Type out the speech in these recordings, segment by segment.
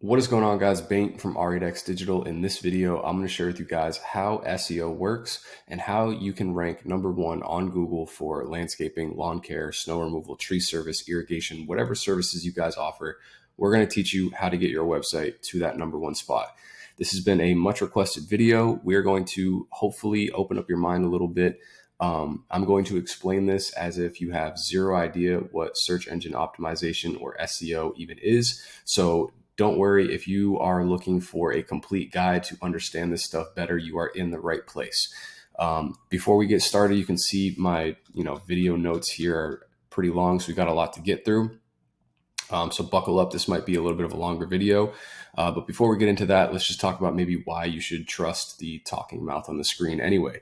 What is going on, guys? Bain from R8X Digital. In this video, I'm going to share with you guys how SEO works and how you can rank #1 on Google for landscaping, lawn care, snow removal, tree service, irrigation, whatever services you guys offer. We're going to teach you how to get your website to that #1 spot. This has been a much requested video. We're going to hopefully open up your mind a little bit. I'm going to explain this as if you have zero idea what search engine optimization or SEO even is. So don't worry, if you are looking for a complete guide to understand this stuff better, you are in the right place. Before we get started, you can see my video notes here are pretty long, so we got a lot to get through. So buckle up. This might be a little bit of a longer video. But before we get into that, let's just talk about maybe why you should trust the talking mouth on the screen anyway.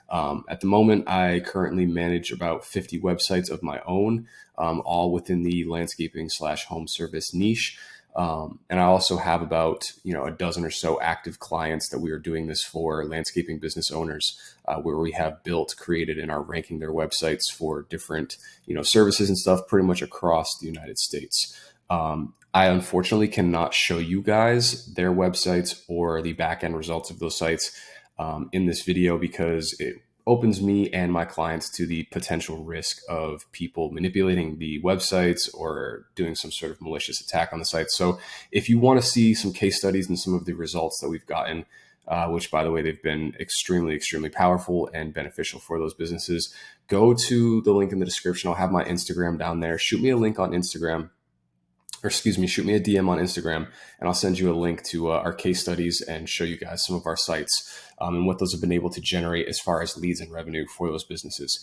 At the moment, I currently manage about 50 websites of my own, all within the landscaping/home service niche. And I also have about a dozen or so active clients that we are doing this for, landscaping business owners, where we have built, created, and are ranking their websites for different services and stuff pretty much across the United States. I unfortunately cannot show you guys their websites or the back end results of those sites in this video because it opens me and my clients to the potential risk of people manipulating the websites or doing some sort of malicious attack on the site. So if you want to see some case studies and some of the results that we've gotten, which by the way, they've been extremely, extremely powerful and beneficial for those businesses, go to the link in the description. I'll have my Instagram down there. Shoot me a link on Instagram. Shoot me a DM on Instagram and I'll send you a link to our case studies and show you guys some of our sites and what those have been able to generate as far as leads and revenue for those businesses.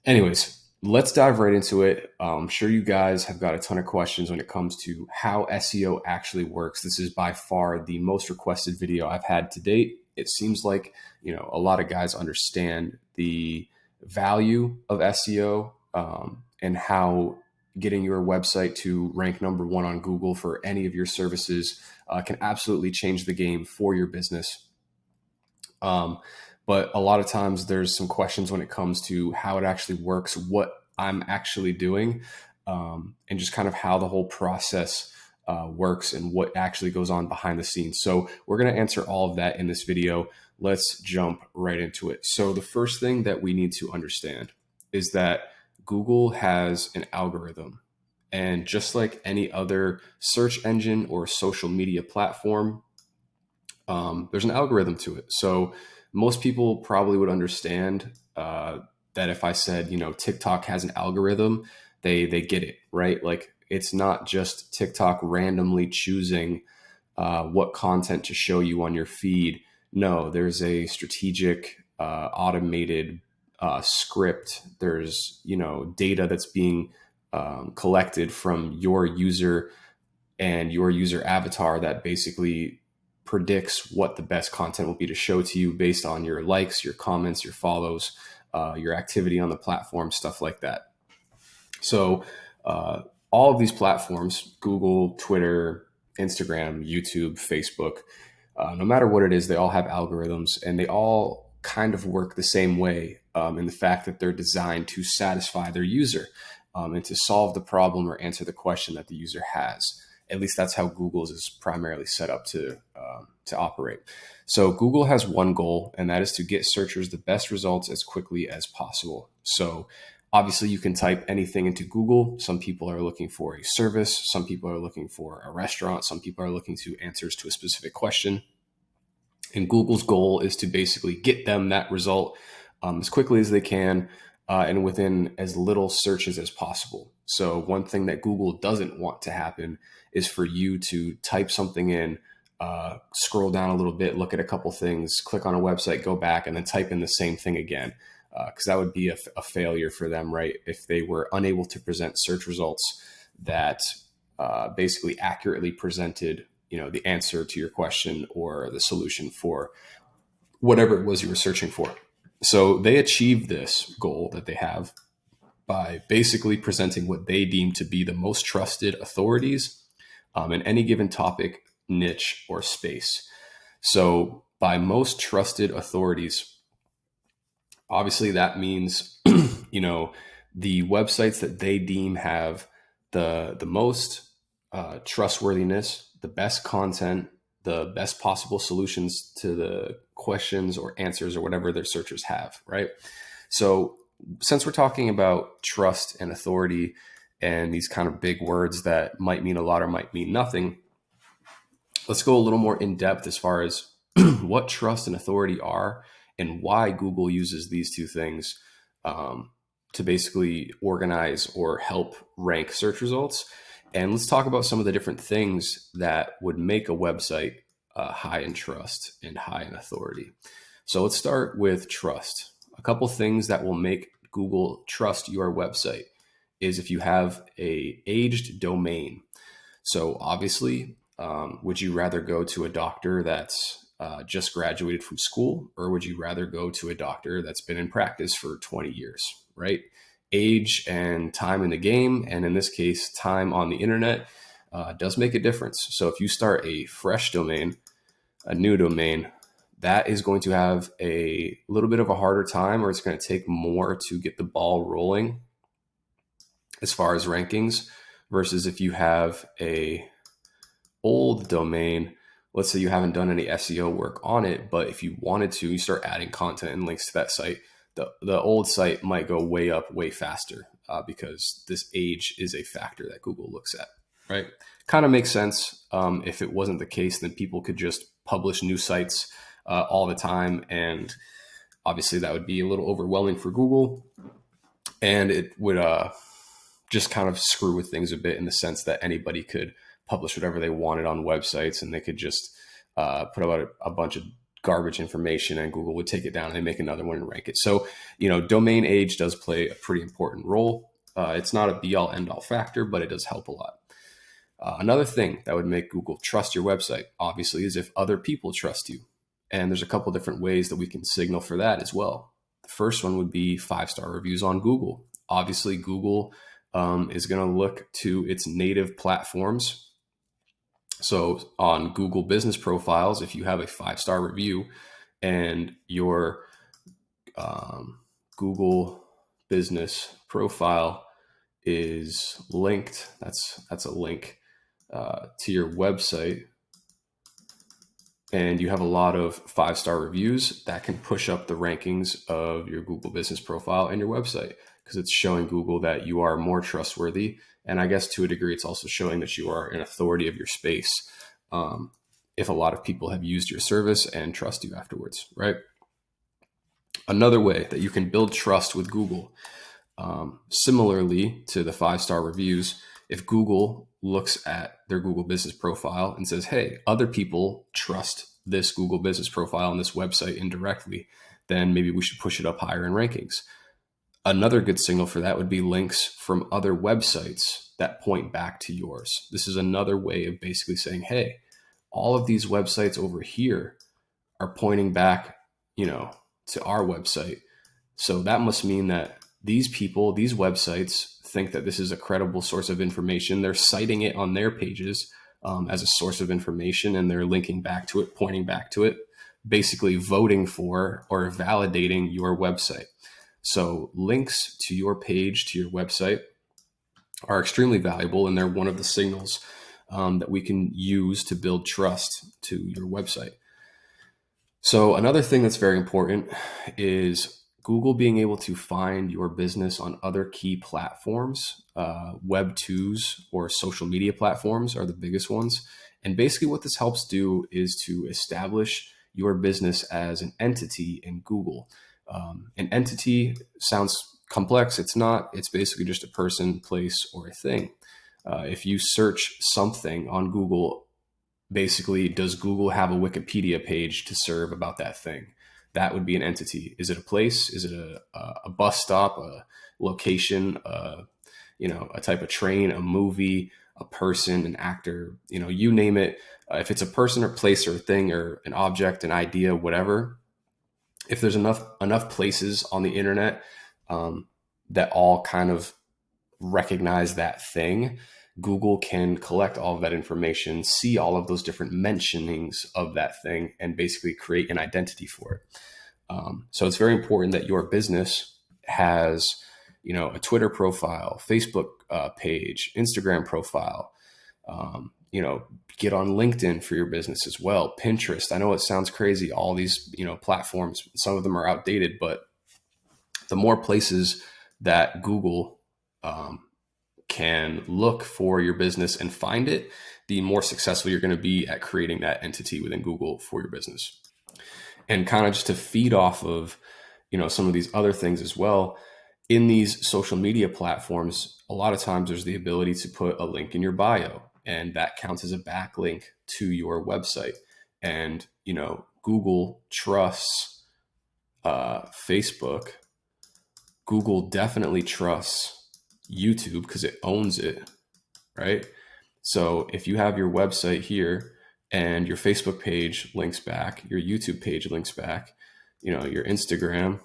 Anyways, let's dive right into it. I'm sure you guys have got a ton of questions when it comes to how SEO actually works. This is by far the most requested video I've had to date. It seems like, a lot of guys understand the value of SEO and how getting your website to rank #1 on Google for any of your services can absolutely change the game for your business. But a lot of times there's some questions when it comes to how it actually works, what I'm actually doing, and just kind of how the whole process works and what actually goes on behind the scenes. So we're going to answer all of that in this video. Let's jump right into it. So the first thing that we need to understand is that Google has an algorithm, and just like any other search engine or social media platform, there's an algorithm to it. So most people probably would understand that if I said, TikTok has an algorithm, they get it, right? Like it's not just TikTok randomly choosing what content to show you on your feed. No, there's a strategic, automated script. There's data that's being collected from your user and your user avatar that basically predicts what the best content will be to show to you based on your likes, your comments, your follows, your activity on the platform, stuff like that. So all of these platforms, Google, Twitter, Instagram, YouTube, Facebook, no matter what it is, they all have algorithms and they all kind of work the same way in the fact that they're designed to satisfy their user and to solve the problem or answer the question that the user has. At least that's how Google's is primarily set up to operate. So Google has one goal, and that is to get searchers the best results as quickly as possible. So obviously you can type anything into Google. Some people are looking for a service. Some people are looking for a restaurant. Some people are looking to answers to a specific question. And Google's goal is to basically get them that result as quickly as they can and within as little searches as possible. So one thing that Google doesn't want to happen is for you to type something in, scroll down a little bit, look at a couple things, click on a website, go back, and then type in the same thing again. Because that would be a failure for them, right? If they were unable to present search results that basically accurately presented the answer to your question or the solution for whatever it was you were searching for. So they achieve this goal that they have by basically presenting what they deem to be the most trusted authorities in any given topic, niche, or space. So by most trusted authorities, obviously that means, the websites that they deem have the most trustworthiness the best content, the best possible solutions to the questions or answers or whatever their searchers have, right? So since we're talking about trust and authority and these kind of big words that might mean a lot or might mean nothing, let's go a little more in depth as far as what trust and authority are and why Google uses these two things to basically organize or help rank search results. And let's talk about some of the different things that would make a website high in trust and high in authority. So let's start with trust. A couple things that will make Google trust your website is if you have a aged domain. So obviously, would you rather go to a doctor that's just graduated from school, or would you rather go to a doctor that's been in practice for 20 years, right? Age and time in the game, and in this case, time on the internet, does make a difference. So if you start a fresh domain, a new domain, that is going to have a little bit of a harder time, or it's going to take more to get the ball rolling as far as rankings, versus if you have a old domain. Let's say you haven't done any SEO work on it, but if you wanted to, you start adding content and links to that site, the old site might go way up, way faster because this age is a factor that Google looks at, right? Kind of makes sense. If it wasn't the case, then people could just publish new sites all the time. And obviously that would be a little overwhelming for Google. And it would just kind of screw with things a bit in the sense that anybody could publish whatever they wanted on websites, and they could just put out a bunch of garbage information, and Google would take it down and they make another one and rank it. So, domain age does play a pretty important role. It's not a be all end all factor, but it does help a lot. Another thing that would make Google trust your website, obviously, is if other people trust you. And there's a couple different ways that we can signal for that as well. The first one would be 5-star reviews on Google. Obviously, Google is going to look to its native platforms. So on Google business profiles, if you have a 5-star review and your Google business profile is linked, that's a link to your website, and you have a lot of 5-star reviews, that can push up the rankings of your Google business profile and your website, because it's showing Google that you are more trustworthy. And I guess to a degree, it's also showing that you are an authority of your space if a lot of people have used your service and trust you afterwards, right? Another way that you can build trust with Google, similarly to the 5-star reviews, if Google looks at their Google business profile and says, hey, other people trust this Google business profile and this website indirectly, then maybe we should push it up higher in rankings. Another good signal for that would be links from other websites that point back to yours. This is another way of basically saying, hey, all of these websites over here are pointing back, to our website. So that must mean that these people, these websites think that this is a credible source of information. They're citing it on their pages as a source of information, and they're linking back to it, pointing back to it, basically voting for or validating your website. So links to your page, to your website, are extremely valuable, and they're one of the signals that we can use to build trust to your website. So another thing that's very important is Google being able to find your business on other key platforms. Web 2s or social media platforms are the biggest ones. And basically what this helps do is to establish your business as an entity in Google. An entity sounds complex. It's not. It's basically just a person, place, or a thing. If you search something on Google, basically, does Google have a Wikipedia page to serve about that thing? That would be an entity. Is it a place? Is it a bus stop, a location, a type of train, a movie, a person, an actor, you name it. If it's a person or place or a thing or an object, an idea, whatever, if there's enough places on the internet that all kind of recognize that thing, Google can collect all of that information, see all of those different mentionings of that thing, and basically create an identity for it. So it's very important that your business has, a Twitter profile, Facebook page, Instagram profile, get on LinkedIn for your business as well. Pinterest. I know it sounds crazy. All these, platforms, some of them are outdated, but the more places that Google can look for your business and find it, the more successful you're going to be at creating that entity within Google for your business. And kind of just to feed off of, some of these other things as well, in these social media platforms, a lot of times there's the ability to put a link in your bio, and that counts as a backlink to your website. And, Google trusts Facebook. Google definitely trusts YouTube because it owns it, right? So if you have your website here and your Facebook page links back, your YouTube page links back, your Instagram,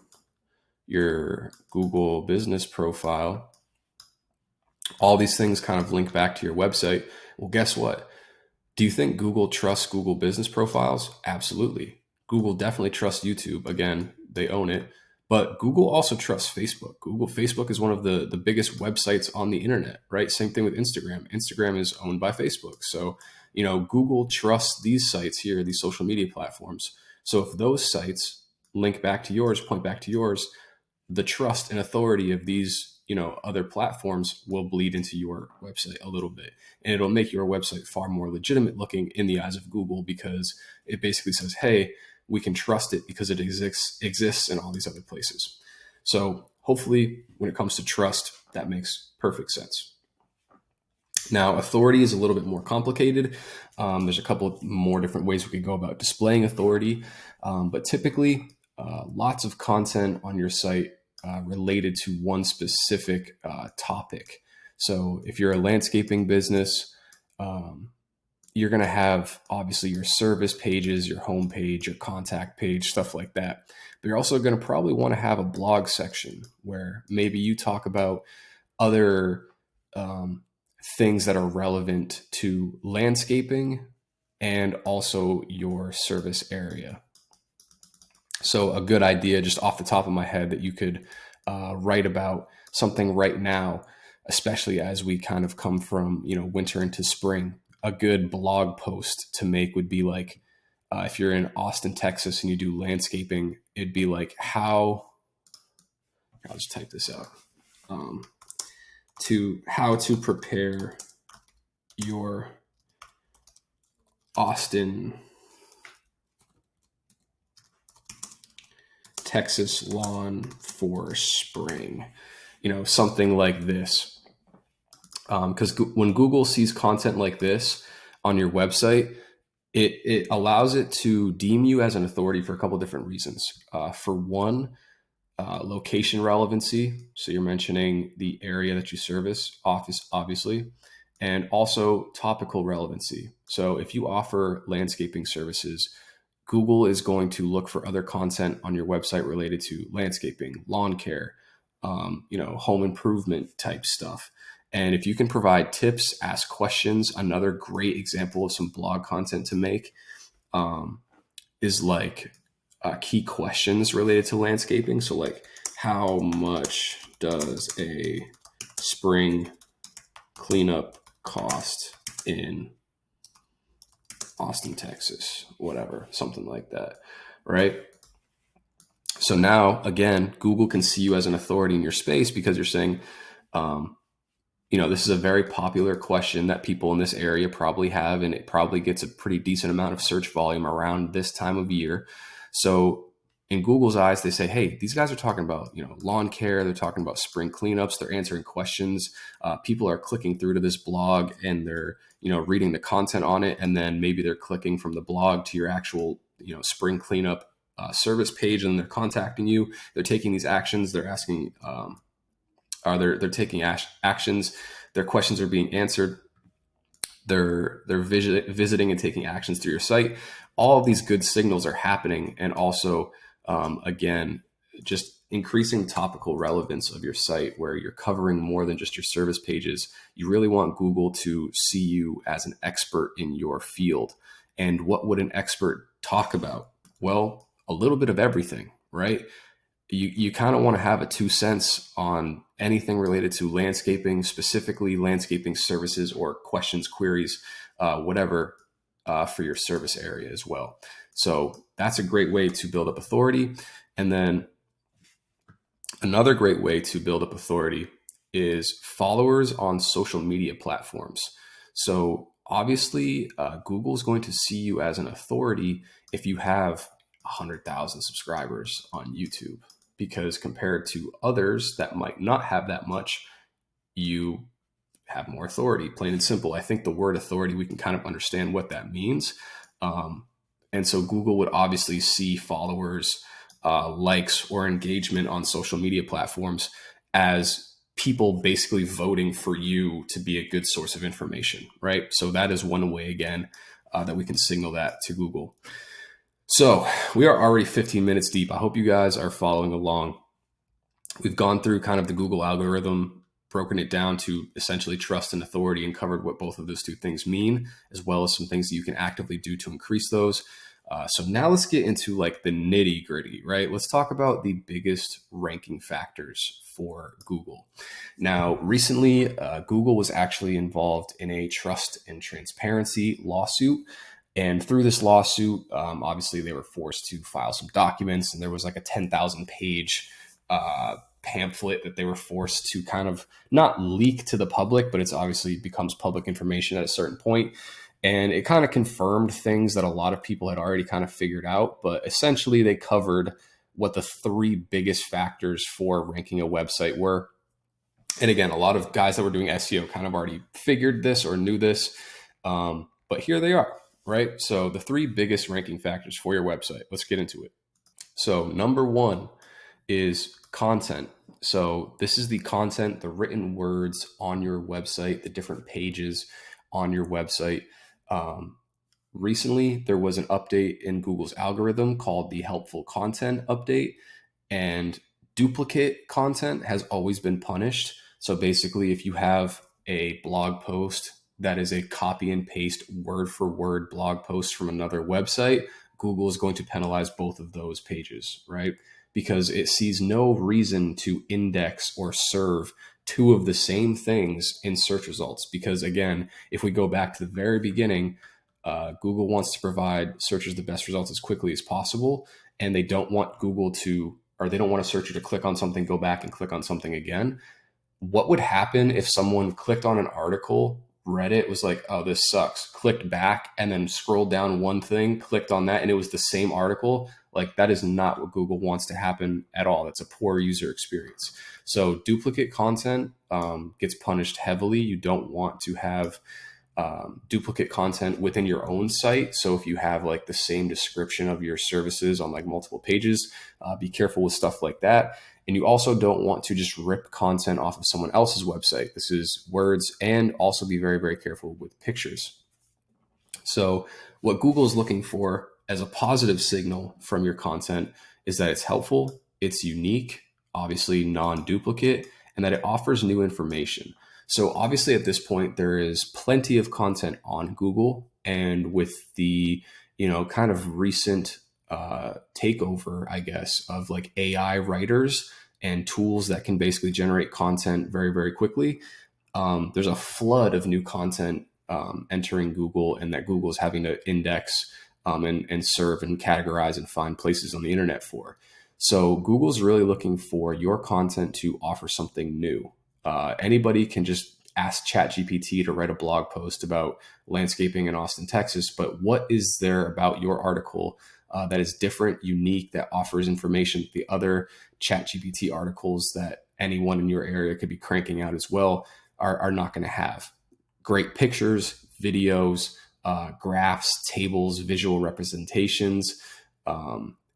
your Google business profile, all these things kind of link back to your website. Well, guess what? Do you think Google trusts Google business profiles? Absolutely. Google definitely trusts YouTube. Again, they own it. But Google also trusts Facebook. Facebook is one of the biggest websites on the internet, right? Same thing with Instagram. Instagram is owned by Facebook. So, Google trusts these sites here, these social media platforms. So if those sites link back to yours, point back to yours, the trust and authority of these, other platforms will bleed into your website a little bit. And it'll make your website far more legitimate looking in the eyes of Google, because it basically says, hey, we can trust it because it exists in all these other places. So hopefully when it comes to trust, that makes perfect sense. Now, authority is a little bit more complicated. There's a couple more different ways we could go about displaying authority. But typically, lots of content on your site related to one specific topic. So if you're a landscaping business, you're going to have obviously your service pages, your home page, your contact page, stuff like that. But you're also going to probably want to have a blog section where maybe you talk about other things that are relevant to landscaping and also your service area. So a good idea just off the top of my head that you could write about something right now, especially as we kind of come from, winter into spring. A good blog post to make would be like, if you're in Austin, Texas, and you do landscaping, it'd be like I'll just type this out, how to prepare your Austin, Texas lawn for spring, something like this. Because when Google sees content like this on your website, it allows it to deem you as an authority for a couple of different reasons. For one, location relevancy. So you're mentioning the area that you service, obviously, and also topical relevancy. So if you offer landscaping services, Google is going to look for other content on your website related to landscaping, lawn care, home improvement type stuff. And if you can provide tips, ask questions, another great example of some blog content to make is like key questions related to landscaping. So like, how much does a spring cleanup cost in Austin, Texas, whatever, something like that, right? So now, again, Google can see you as an authority in your space because you're saying, this is a very popular question that people in this area probably have, and it probably gets a pretty decent amount of search volume around this time of year. So in Google's eyes, they say, hey, these guys are talking about, lawn care. They're talking about spring cleanups. They're answering questions. People are clicking through to this blog and they're, reading the content on it. And then maybe they're clicking from the blog to your actual, spring cleanup service page, and they're contacting you. They're taking these actions. They're asking, they're taking actions. Their questions are being answered. They're visiting and taking actions through your site. All of these good signals are happening, and also, again, just increasing topical relevance of your site, where you're covering more than just your service pages. You really want Google to see you as an expert in your field. And what would an expert talk about? Well, a little bit of everything, right? You kind of want to have a 2 cents on anything related to landscaping, specifically landscaping services or questions, queries whatever for your service area as well. So that's a great way to build up authority. And then another great way to build up authority is followers on social media platforms. So obviously, Google is going to see you as an authority if you have 100,000 subscribers on YouTube, because compared to others that might not have that much, you have more authority, plain and simple. I think the word authority, we can kind of understand what that means. And so Google would obviously see followers, likes, or engagement on social media platforms as people basically voting for you to be a good source of information, right? So that is one way, again, that we can signal that to Google. So we are already 15 minutes deep. I hope you guys are following along. We've gone through kind of the Google algorithm, broken it down to essentially trust and authority, and covered what both of those two things mean, as well as some things that you can actively do to increase those. So now let's get into like the nitty gritty, right? Let's talk about the biggest ranking factors for Google. Now, recently, Google was actually involved in a trust and transparency lawsuit. And through this lawsuit, obviously they were forced to file some documents, and there was like a 10,000 page pamphlet that they were forced to kind of not leak to the public, but it's obviously becomes public information at a certain point. And it kind of confirmed things that a lot of people had already kind of figured out. But essentially, they covered what the three biggest factors for ranking a website were. And again, a lot of guys that were doing SEO kind of already figured this or knew this. But here they are, right? So the three biggest ranking factors for your website. Let's get into it. So number one is content. So this is the content, the written words on your website, the different pages on your website. Recently, there was an update in Google's algorithm called the helpful content update, and duplicate content has always been punished. So basically, if you have a blog post that is a copy and paste word for word blog post from another website, Google is going to penalize both of those pages, right? Because it sees no reason to index or serve two of the same things in search results. Because again, if we go back to the very beginning, Google wants to provide searchers the best results as quickly as possible. And they don't want Google to, or they don't want a searcher to click on something, go back and click on something again. What would happen if someone clicked on an article, read it, was like, oh, this sucks, clicked back, and then scrolled down one thing, clicked on that, and it was the same article? Like, that is not what Google wants to happen at all. That's a poor user experience. So duplicate content gets punished heavily. You don't want to have duplicate content within your own site. So if you have like the same description of your services on like multiple pages, be careful with stuff like that. And you also don't want to just rip content off of someone else's website. This is words, and also be very, very careful with pictures. So what Google is looking for as a positive signal from your content is that it's helpful, it's unique, obviously non-duplicate, and that it offers new information. So obviously at this point, there is plenty of content on Google, and with the, kind of recent takeover, I guess, of like AI writers and tools that can basically generate content very, very quickly, there's a flood of new content entering Google, and that Google is having to index and serve and categorize and find places on the internet for. So Google's really looking for your content to offer something new. Anybody can just ask ChatGPT to write a blog post about landscaping in Austin, Texas, but what is there about your article that is different, unique, that offers information the other ChatGPT articles that anyone in your area could be cranking out as well are not going to have? Great pictures, videos, graphs, tables, visual representations,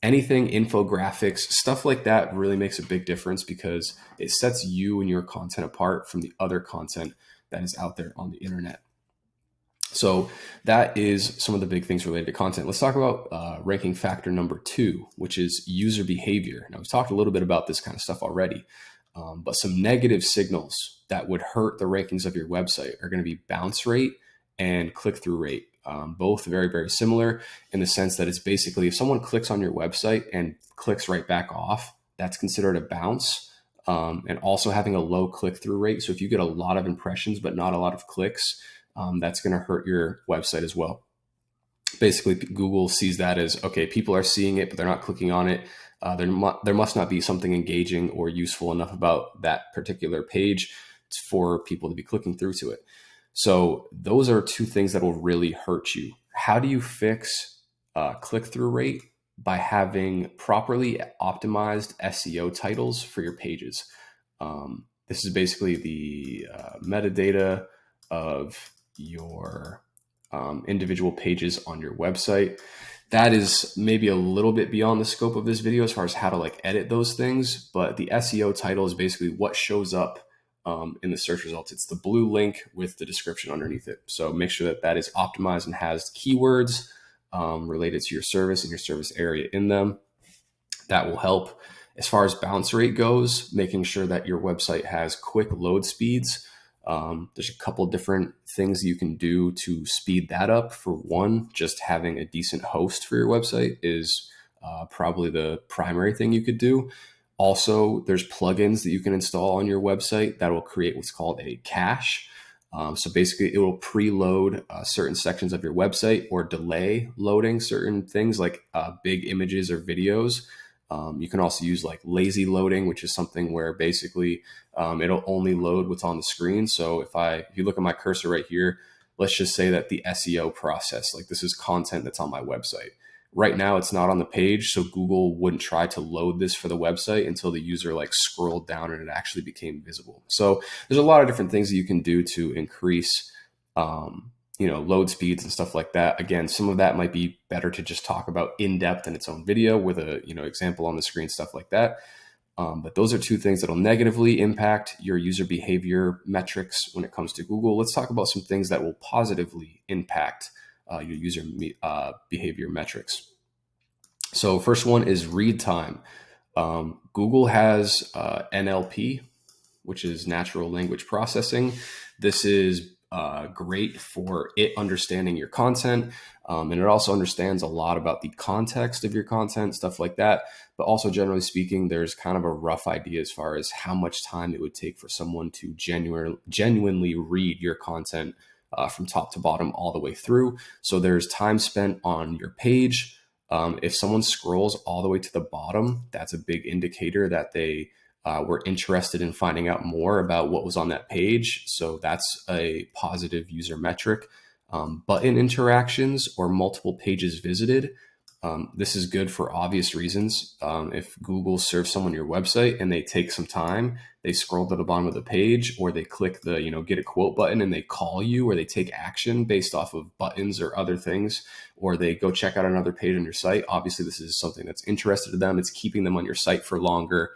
anything, infographics, stuff like that really makes a big difference, because it sets you and your content apart from the other content that is out there on the internet. So that is some of the big things related to content. Let's talk about ranking factor number 2, which is user behavior. Now, we've talked a little bit about this kind of stuff already, but some negative signals that would hurt the rankings of your website are going to be bounce rate and click-through rate. Both very, very similar in the sense that it's basically if someone clicks on your website and clicks right back off, that's considered a bounce. And also having a low click-through rate. So if you get a lot of impressions but not a lot of clicks, that's going to hurt your website as well. Basically, Google sees that as, okay, people are seeing it, but they're not clicking on it. There must not be something engaging or useful enough about that particular page for people to be clicking through to it. So those are two things that will really hurt you. How do you fix click-through rate? By having properly optimized SEO titles for your pages. This is basically the metadata of your individual pages on your website. That is maybe a little bit beyond the scope of this video as far as how to like edit those things, but the SEO title is basically what shows up in the search results. It's the blue link with the description underneath it. So make sure that that is optimized and has keywords related to your service and your service area in them. That will help. As far as bounce rate goes, making sure that your website has quick load speeds. There's a couple different things you can do to speed that up. For one, just having a decent host for your website is probably the primary thing you could do. Also, there's plugins that you can install on your website that will create what's called a cache. So basically, it will preload certain sections of your website or delay loading certain things like big images or videos. You can also use like lazy loading, which is something where basically it'll only load what's on the screen. So if you look at my cursor right here, let's just say that the SEO process, like this is content that's on my website. Right now, it's not on the page, so Google wouldn't try to load this for the website until the user like scrolled down and it actually became visible. So there's a lot of different things that you can do to increase, load speeds and stuff like that. Again, some of that might be better to just talk about in depth in its own video with a example on the screen, stuff like that. But those are two things that'll negatively impact your user behavior metrics when it comes to Google. Let's talk about some things that will positively impact your user behavior metrics. So first one is read time. Google has NLP, which is natural language processing. This is great for it understanding your content. And it also understands a lot about the context of your content, stuff like that. But also, generally speaking, there's kind of a rough idea as far as how much time it would take for someone to genuinely read your content from top to bottom all the way through. So there's time spent on your page. If someone scrolls all the way to the bottom, that's a big indicator that they were interested in finding out more about what was on that page. So that's a positive user metric. Button interactions or multiple pages visited. This is good for obvious reasons. If Google serves someone your website and they take some time, they scroll to the bottom of the page, or they click the get a quote button and they call you, or they take action based off of buttons or other things, or they go check out another page on your site. Obviously, this is something that's interested to them. It's keeping them on your site for longer.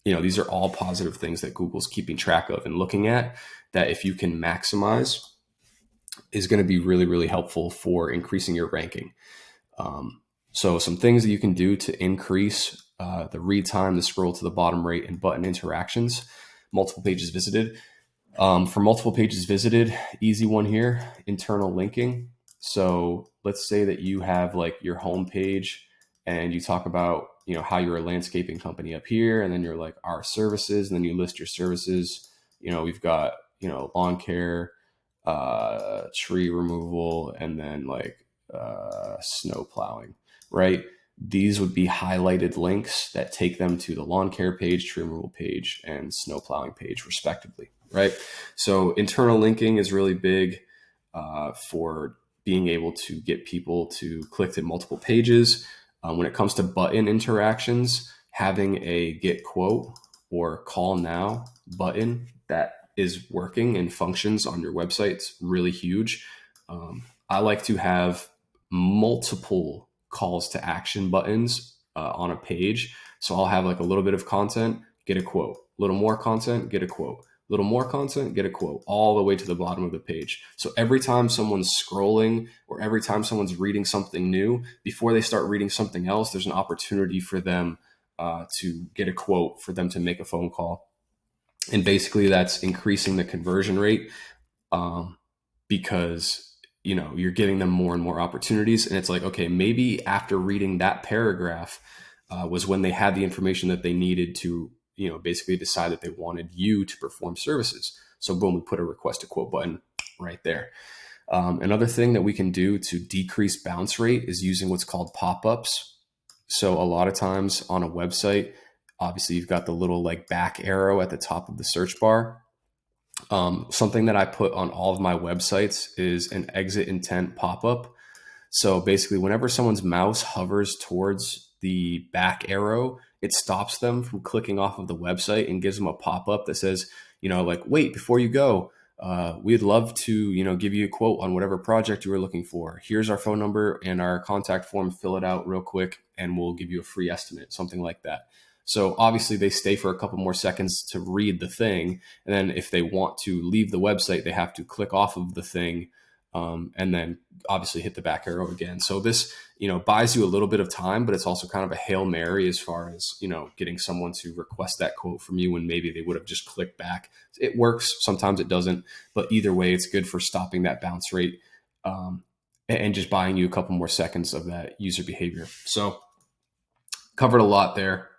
These are all positive things that Google's keeping track of and looking at, that if you can maximize, is going to be really, really helpful for increasing your ranking. So some things that you can do to increase the read time, the scroll to the bottom rate, and button interactions. Multiple pages visited. For multiple pages visited, easy one here, internal linking. So let's say that you have like your home page and you talk about, how you're a landscaping company up here, and then you're like our services, and then you list your services. We've got, lawn care, tree removal, and then like snow plowing, right? These would be highlighted links that take them to the lawn care page, tree removal page, and snow plowing page, respectively, right? So internal linking is really big for being able to get people to click to multiple pages. When it comes to button interactions, having a get quote or call now button that is working and functions on your website is really huge. I like to have multiple calls to action buttons on a page. So I'll have like a little bit of content, get a quote, a little more content, get a quote, a little more content, get a quote, all the way to the bottom of the page. So every time someone's scrolling or every time someone's reading something new, before they start reading something else, there's an opportunity for them to get a quote, for them to make a phone call. And basically that's increasing the conversion rate because you're giving them more and more opportunities. And it's like, okay, maybe after reading that paragraph was when they had the information that they needed to basically decide that they wanted you to perform services. So boom, we put a request to quote button, right there. Another thing that we can do to decrease bounce rate is using what's called pop-ups. So a lot of times on a website, obviously you've got the little like back arrow at the top of the search bar. Something that I put on all of my websites is an exit intent pop-up. So basically, whenever someone's mouse hovers towards the back arrow, it stops them from clicking off of the website and gives them a pop-up that says, like, wait, before you go, we'd love to, give you a quote on whatever project you were looking for. Here's our phone number and our contact form. Fill it out real quick and we'll give you a free estimate, something like that. So obviously they stay for a couple more seconds to read the thing. And then if they want to leave the website, they have to click off of the thing and then obviously hit the back arrow again. So this, buys you a little bit of time, but it's also kind of a Hail Mary as far as, getting someone to request that quote from you when maybe they would have just clicked back. It works. Sometimes it doesn't, but either way, it's good for stopping that bounce rate and just buying you a couple more seconds of that user behavior. So covered a lot there.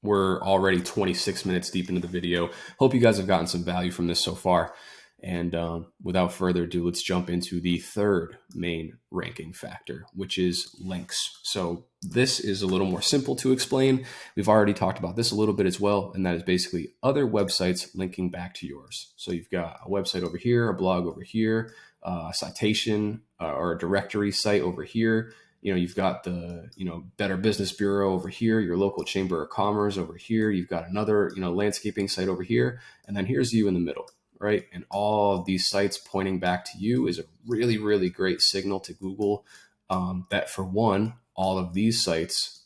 We're already 26 minutes deep into the video. Hope you guys have gotten some value from this so far. And without further ado, let's jump into the third main ranking factor, which is links. So this is a little more simple to explain. We've already talked about this a little bit as well, and that is basically other websites linking back to yours. So you've got a website over here, a blog over here, a citation or a directory site over here. You've got the, Better Business Bureau over here, your local chamber of commerce over here. You've got another, landscaping site over here. And then here's you in the middle, right? And all of these sites pointing back to you is a really, really great signal to Google that for one, all of these sites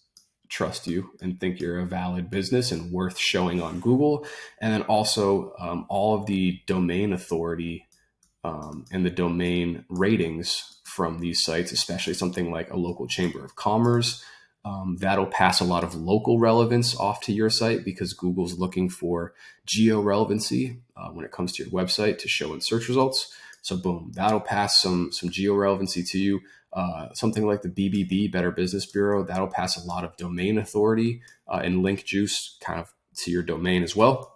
trust you and think you're a valid business and worth showing on Google. And then also all of the domain authority and the domain ratings from these sites, especially something like a local chamber of commerce, that'll pass a lot of local relevance off to your site because Google's looking for geo relevancy when it comes to your website to show in search results. So boom, that'll pass some geo relevancy to you. Something like the BBB, Better Business Bureau, that'll pass a lot of domain authority and link juice kind of to your domain as well.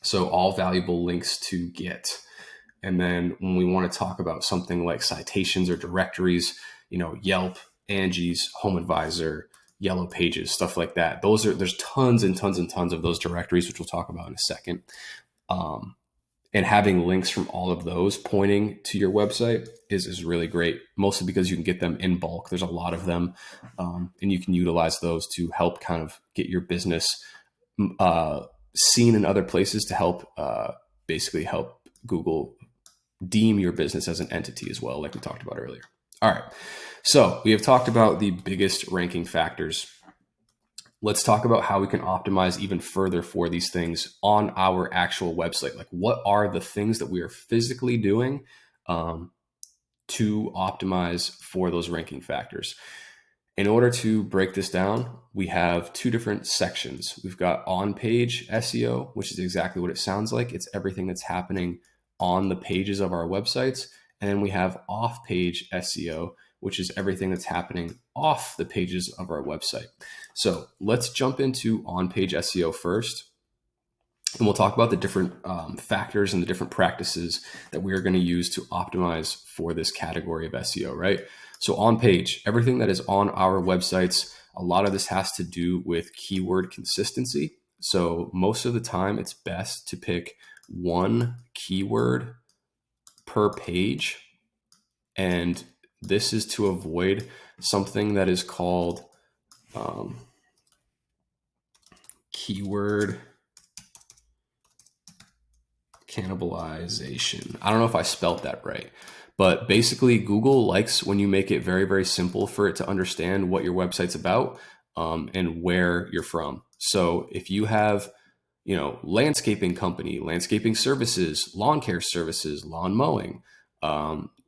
So all valuable links to get. And then when we want to talk about something like citations or directories, Yelp, Angie's, Home Advisor, Yellow Pages, stuff like that. There's tons and tons and tons of those directories, which we'll talk about in a second. And having links from all of those pointing to your website is really great, mostly because you can get them in bulk. There's a lot of them, and you can utilize those to help kind of get your business seen in other places to help basically help Google deem your business as an entity as well, like we talked about earlier. All right. So we have talked about the biggest ranking factors. Let's talk about how we can optimize even further for these things on our actual website. Like, what are the things that we are physically doing to optimize for those ranking factors? In order to break this down, we have two different sections. We've got on-page SEO, which is exactly what it sounds like. It's everything that's happening on the pages of our websites. And then we have off-page SEO, which is everything that's happening off the pages of our website. So let's jump into on-page SEO first. And we'll talk about the different factors and the different practices that we are going to use to optimize for this category of SEO, right? So on page, everything that is on our websites, a lot of this has to do with keyword consistency. So most of the time it's best to pick one keyword per page. And this is to avoid something that is called keyword cannibalization. I don't know if I spelled that right, but basically Google likes when you make it very, very simple for it to understand what your website's about and where you're from. So if you have, landscaping company, landscaping services, lawn care services, lawn mowing,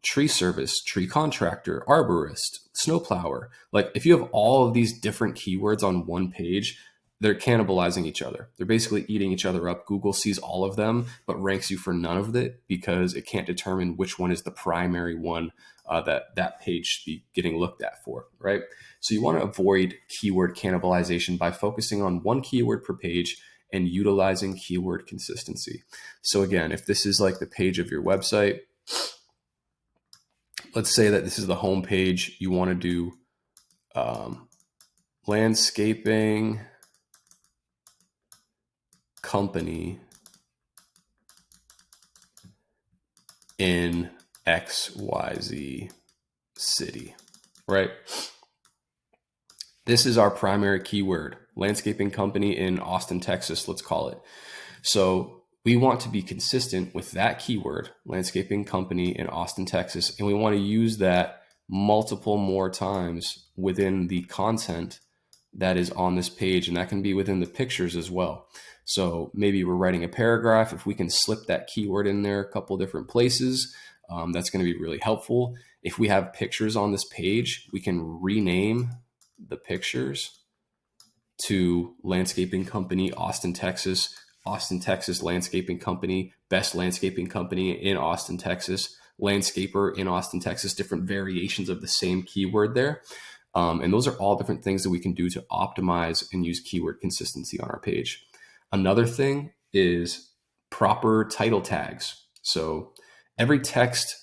tree service, tree contractor, arborist, snowplower, like if you have all of these different keywords on one page, they're cannibalizing each other. They're basically eating each other up. Google sees all of them, but ranks you for none of it because it can't determine which one is the primary one that page should be getting looked at for, right? So you want to avoid keyword cannibalization by focusing on one keyword per page and utilizing keyword consistency. So again, if this is like the page of your website, let's say that this is the home page. You want to do landscaping company in XYZ city, right? This is our primary keyword, landscaping company in Austin, Texas, let's call it. So we want to be consistent with that keyword, landscaping company in Austin, Texas, and we want to use that multiple more times within the content that is on this page, and that can be within the pictures as well. So maybe we're writing a paragraph. If we can slip that keyword in there a couple different places, that's going to be really helpful. If we have pictures on this page, we can rename the pictures to landscaping company, Austin, Texas landscaping company, best landscaping company in Austin, Texas, landscaper in Austin, Texas, different variations of the same keyword there. And those are all different things that we can do to optimize and use keyword consistency on our page. Another thing is proper title tags. So every text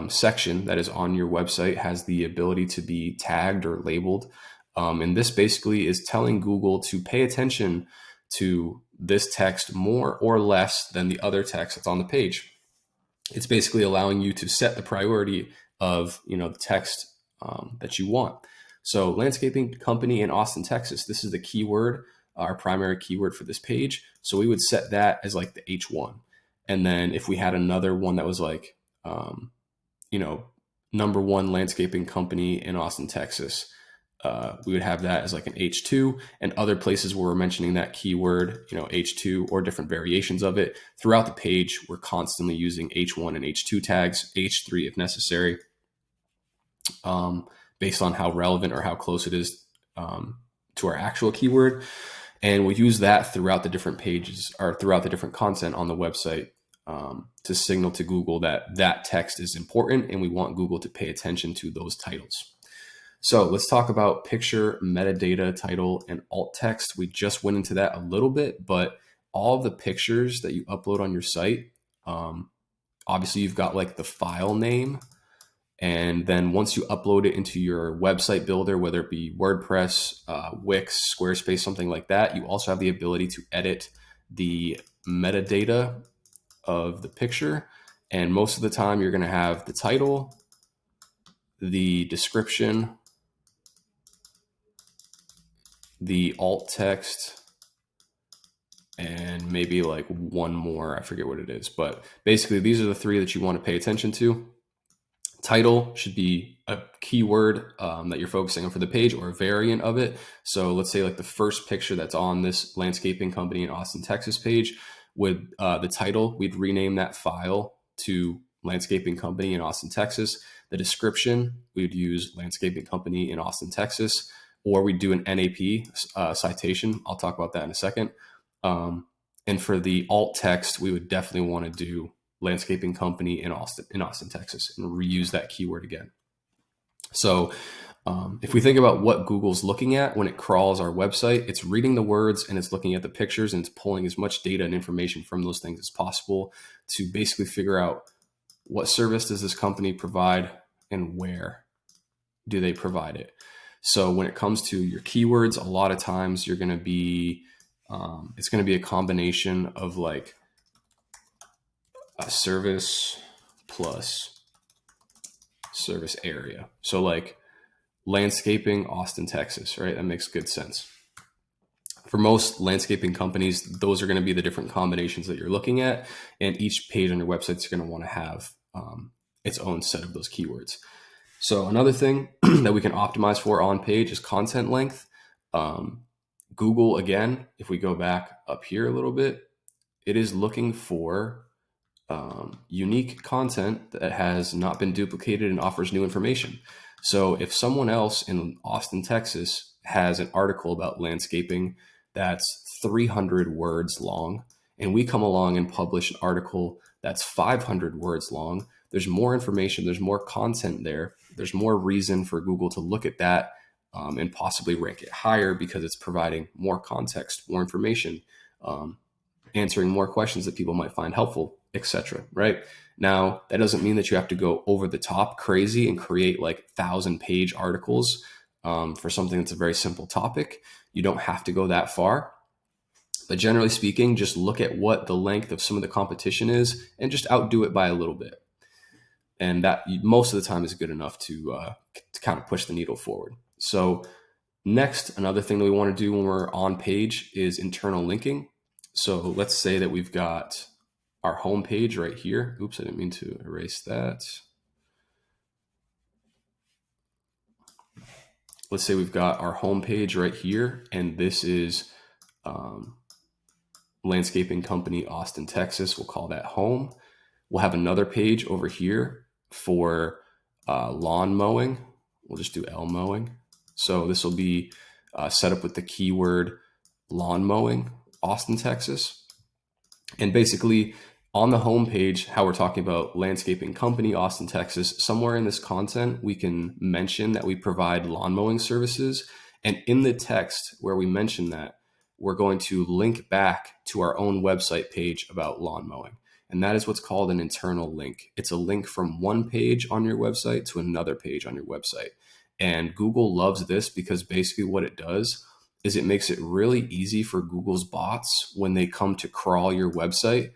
section that is on your website has the ability to be tagged or labeled. And this basically is telling Google to pay attention to this text more or less than the other text that's on the page. It's basically allowing you to set the priority of the text that you want. So landscaping company in Austin, Texas, this is the keyword, our primary keyword for this page. So we would set that as like the H1. And then if we had another one that was like, number one landscaping company in Austin, Texas, we would have that as like an H2, and other places where we're mentioning that keyword, H2 or different variations of it throughout the page. We're constantly using H1 and H2 tags, H3 if necessary, based on how relevant or how close it is to our actual keyword. And we use that throughout the different pages or throughout the different content on the website to signal to Google that that text is important and we want Google to pay attention to those titles. So let's talk about picture, metadata, title, and alt text. We just went into that a little bit, but all of the pictures that you upload on your site, obviously you've got like the file name. And then once you upload it into your website builder, whether it be WordPress, Wix, Squarespace, something like that, you also have the ability to edit the metadata of the picture. And most of the time you're going to have the title, the description, the alt text, and maybe like one more. I forget what it is, but basically these are the three that you want to pay attention to. Title should be a keyword that you're focusing on for the page or a variant of it. So let's say like the first picture that's on this landscaping company in Austin, Texas page, with the title, we'd rename that file to landscaping company in Austin, Texas. The description, we'd use landscaping company in Austin, Texas, or we'd do an NAP citation. I'll talk about that in a second. And for the alt text, we would definitely want to do landscaping company in Austin, Texas, and reuse that keyword again. So if we think about what Google's looking at when it crawls our website, it's reading the words and it's looking at the pictures and it's pulling as much data and information from those things as possible to basically figure out what service does this company provide and where do they provide it. So when it comes to your keywords, a lot of times you're going to be, it's going to be a combination of like a service plus service area. So like landscaping, Austin, Texas, right? That makes good sense. For most landscaping companies, those are going to be the different combinations that you're looking at. And each page on your website is going to want to have its own set of those keywords. So another thing that we can optimize for on page is content length. Google, again, if we go back up here a little bit, it is looking for unique content that has not been duplicated and offers new information. So if someone else in Austin, Texas has an article about landscaping that's 300 words long, and we come along and publish an article that's 500 words long, there's more information, there's more content there, there's more reason for Google to look at that and possibly rank it higher because it's providing more context, more information, answering more questions that people might find helpful. etc. Right? Now, that doesn't mean that you have to go over the top crazy and create like 1,000-page articles for something that's a very simple topic. You don't have to go that far. But generally speaking, just look at what the length of some of the competition is and just outdo it by a little bit. And that most of the time is good enough to kind of push the needle forward. So next, another thing that we want to do when we're on page is internal linking. So let's say that we've got our home page right here. Oops, I didn't mean to erase that. Let's say we've got our home page right here, and this is landscaping company, Austin, Texas. We'll call that home. We'll have another page over here for lawn mowing. We'll just do L mowing. So this will be set up with the keyword lawn mowing, Austin, Texas. And basically on the home page, how we're talking about landscaping company, Austin, Texas, somewhere in this content, we can mention that we provide lawn mowing services. And in the text where we mention that, we're going to link back to our own website page about lawn mowing. And that is what's called an internal link. It's a link from one page on your website to another page on your website. And Google loves this because basically what it does is it makes it really easy for Google's bots when they come to crawl your website.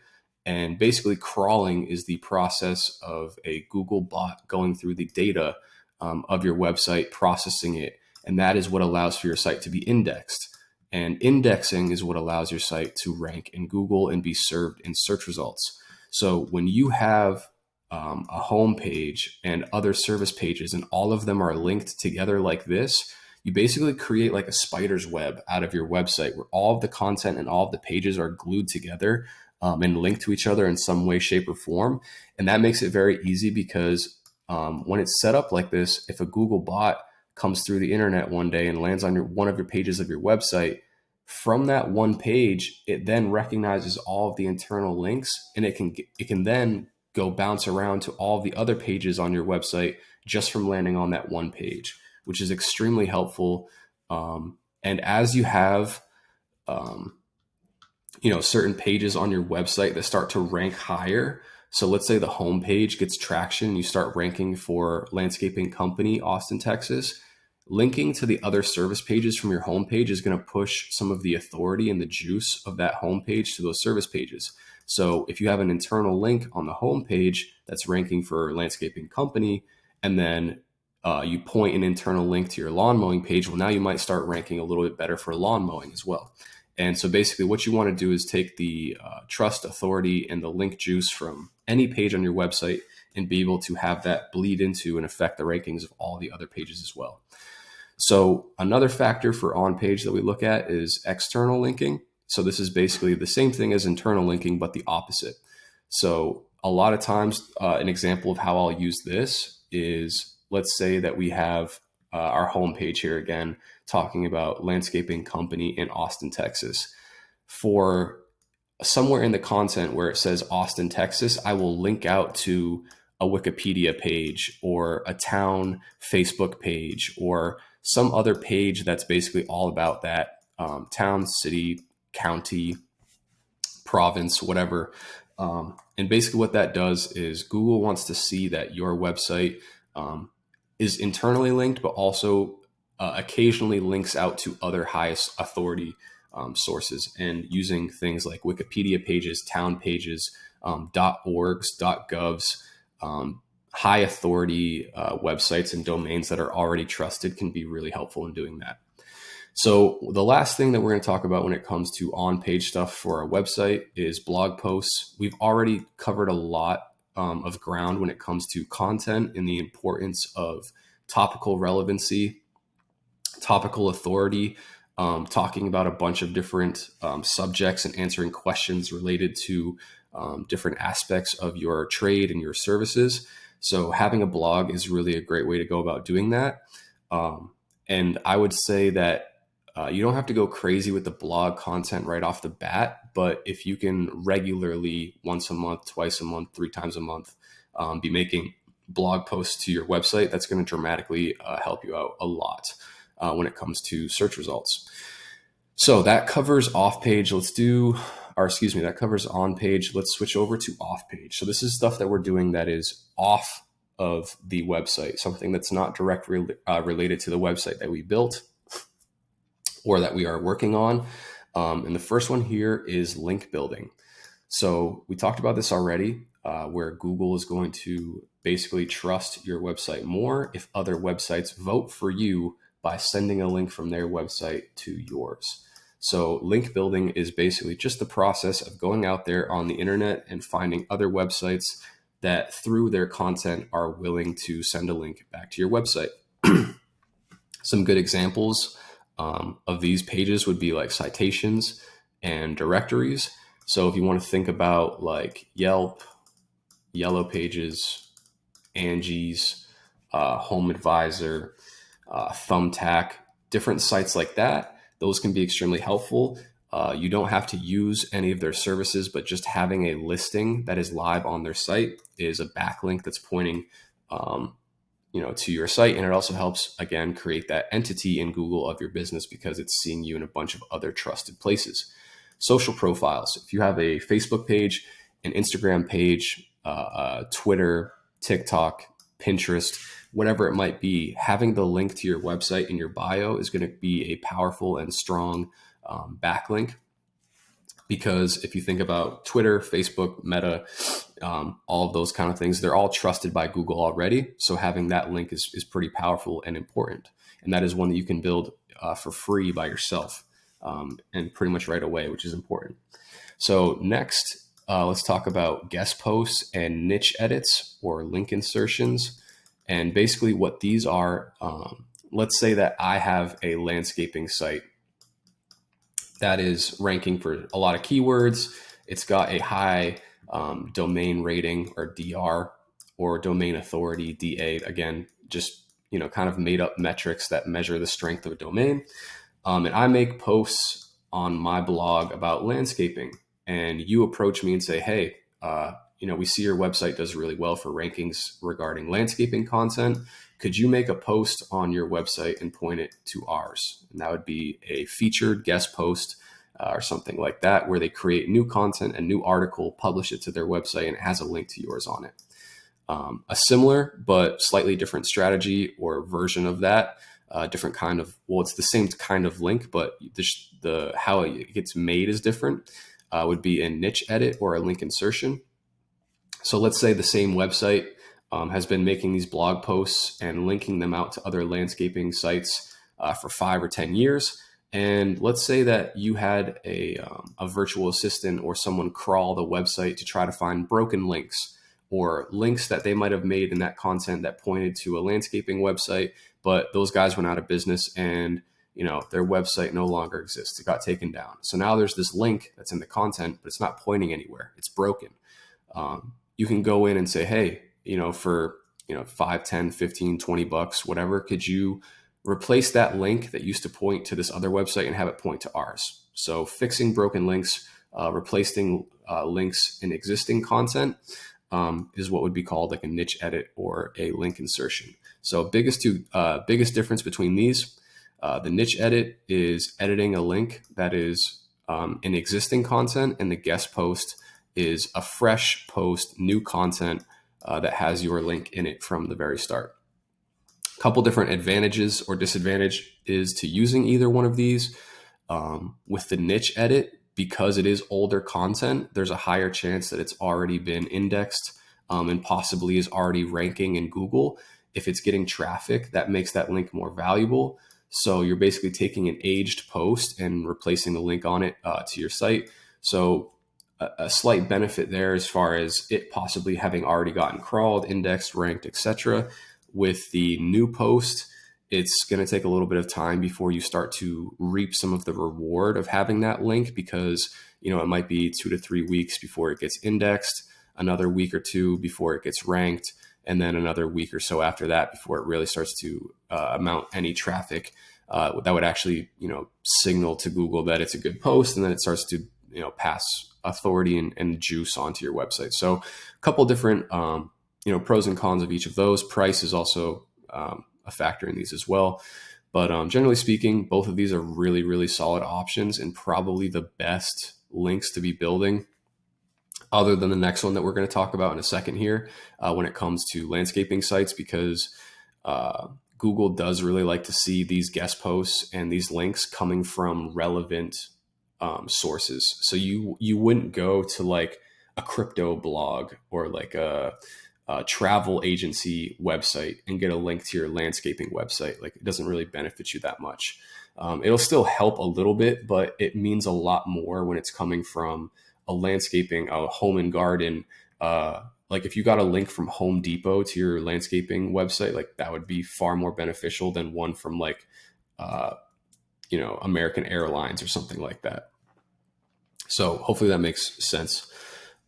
And basically crawling is the process of a Google bot going through the data of your website, processing it. And that is what allows for your site to be indexed. And indexing is what allows your site to rank in Google and be served in search results. So when you have a home page and other service pages, and all of them are linked together like this, you basically create like a spider's web out of your website where all of the content and all of the pages are glued together and linked to each other in some way, shape, or form. And that makes it very easy because when it's set up like this, if a Google bot comes through the internet one day and lands on one of your pages of your website, from that one page, it then recognizes all of the internal links, and it can then go bounce around to all of the other pages on your website just from landing on that one page, which is extremely helpful. And as you have, certain pages on your website that start to rank higher. So let's say the home page gets traction, you start ranking for landscaping company, Austin, Texas. Linking to the other service pages from your home page is going to push some of the authority and the juice of that home page to those service pages. So if you have an internal link on the home page that's ranking for landscaping company, and then you point an internal link to your lawn mowing page, well, now you might start ranking a little bit better for lawn mowing as well. And so basically what you want to do is take the trust, authority, and the link juice from any page on your website and be able to have that bleed into and affect the rankings of all the other pages as well. So another factor for on page that we look at is external linking. So this is basically the same thing as internal linking, but the opposite. So a lot of times, an example of how I'll use this is, let's say that we have our homepage here again, talking about landscaping company in Austin, Texas. For somewhere in the content where it says Austin, Texas, I will link out to a Wikipedia page or a town Facebook page or some other page that's basically all about that town, city, county, province, whatever. And basically what that does is Google wants to see that your website is internally linked, but also occasionally links out to other highest authority sources, and using things like Wikipedia pages, town pages, .orgs, .govs, high authority websites and domains that are already trusted can be really helpful in doing that. So the last thing that we're going to talk about when it comes to on-page stuff for our website is blog posts. We've already covered a lot of ground when it comes to content and the importance of topical relevancy, topical authority, talking about a bunch of different subjects and answering questions related to different aspects of your trade and your services. So having a blog is really a great way to go about doing that. And I would say that you don't have to go crazy with the blog content right off the bat, but if you can regularly, once a month, twice a month, 3 times a month, be making blog posts to your website, that's going to dramatically help you out a lot when it comes to search results. So that covers off page. That covers on page. Let's switch over to off page. So this is stuff that we're doing that is off of the website, something that's not directly related to the website that we built or that we are working on. And the first one here is link building. So we talked about this already, where Google is going to basically trust your website more if other websites vote for you by sending a link from their website to yours. So link building is basically just the process of going out there on the internet and finding other websites that through their content are willing to send a link back to your website. Some good examples of these pages would be like citations and directories. So if you want to think about like Yelp, Yellow Pages, Angie's, Home Advisor, Thumbtack, different sites like that, those can be extremely helpful. You don't have to use any of their services, but just having a listing that is live on their site is a backlink that's pointing to your site. And it also helps, again, create that entity in Google of your business because it's seeing you in a bunch of other trusted places. Social profiles. If you have a Facebook page, an Instagram page, Twitter, TikTok, Pinterest, whatever it might be, having the link to your website in your bio is going to be a powerful and strong backlink. Because if you think about Twitter, Facebook, Meta, all of those kind of things, they're all trusted by Google already. So having that link is pretty powerful and important. And that is one that you can build for free by yourself and pretty much right away, which is important. So next, let's talk about guest posts and niche edits or link insertions. And basically what these are, let's say that I have a landscaping site that is ranking for a lot of keywords. It's got a high domain rating or DR or domain authority, DA. Again, just kind of made up metrics that measure the strength of a domain. And I make posts on my blog about landscaping, and you approach me and say, hey, we see your website does really well for rankings regarding landscaping content. Could you make a post on your website and point it to ours? And that would be a featured guest post or something like that, where they create new content, a new article, publish it to their website, and it has a link to yours on it. A similar but slightly different strategy or version of that, different kind of, it's the same kind of link, but the how it gets made is different, would be a niche edit or a link insertion. So let's say the same website has been making these blog posts and linking them out to other landscaping sites for 5 or 10 years. And let's say that you had a virtual assistant or someone crawl the website to try to find broken links or links that they might have made in that content that pointed to a landscaping website, but those guys went out of business and their website no longer exists. It got taken down. So now there's this link that's in the content, but it's not pointing anywhere. It's broken. You can go in and say, hey, for 5, 10, 15, 20 bucks, whatever, could you replace that link that used to point to this other website and have it point to ours? So fixing broken links, replacing links in existing content is what would be called like a niche edit or a link insertion. So biggest difference between these, the niche edit is editing a link that is in existing content, and the guest post is a fresh post, new content that has your link in it from the very start. A couple different advantages or disadvantage is to using either one of these. With the niche edit, because it is older content, there's a higher chance that it's already been indexed and possibly is already ranking in Google. If it's getting traffic, that makes that link more valuable. So you're basically taking an aged post and replacing the link on it to your site. So a slight benefit there as far as it possibly having already gotten crawled, indexed, ranked, etc. With the new post, it's going to take a little bit of time before you start to reap some of the reward of having that link, because it might be 2 to 3 weeks before it gets indexed, another week or two before it gets ranked, and then another week or so after that before it really starts to amount any traffic that would actually signal to Google that it's a good post, and then it starts to pass authority and juice onto your website. So a couple different pros and cons of each of those. Price is also a factor in these as well. But generally speaking, both of these are really, really solid options and probably the best links to be building, other than the next one that we're going to talk about in a second here, when it comes to landscaping sites, because Google does really like to see these guest posts and these links coming from relevant sources. So you wouldn't go to like a crypto blog or like a travel agency website and get a link to your landscaping website. Like, it doesn't really benefit you that much. It'll still help a little bit, but it means a lot more when it's coming from a landscaping, a home and garden. Like if you got a link from Home Depot to your landscaping website, like that would be far more beneficial than one from like, American Airlines or something like that. So hopefully that makes sense.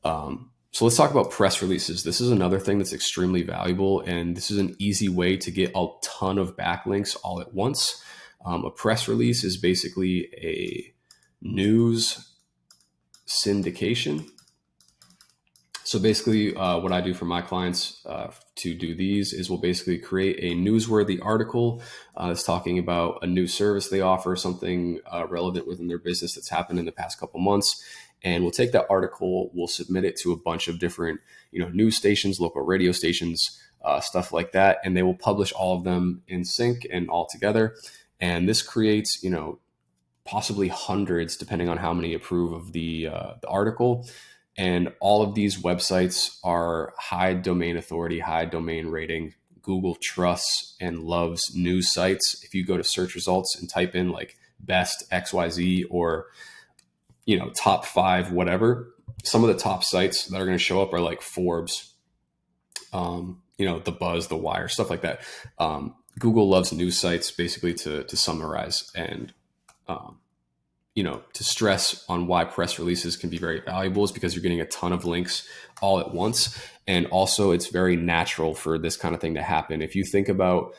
So let's talk about press releases. This is another thing that's extremely valuable, and this is an easy way to get a ton of backlinks all at once. A press release is basically a news syndication. So basically what I do for my clients to do these is we'll basically create a newsworthy article that's talking about a new service they offer, something relevant within their business that's happened in the past couple months. And we'll take that article, we'll submit it to a bunch of different, news stations, local radio stations, stuff like that. And they will publish all of them in sync and all together. And this creates, possibly hundreds, depending on how many approve of the article. And all of these websites are high domain authority, high domain rating. Google trusts and loves news sites. If you go to search results and type in like best XYZ or, top 5, whatever, some of the top sites that are going to show up are like Forbes, The Buzz, The Wire, stuff like that. Google loves news sites, basically to summarize and, to stress on why press releases can be very valuable is because you're getting a ton of links all at once. And also it's very natural for this kind of thing to happen. If you think about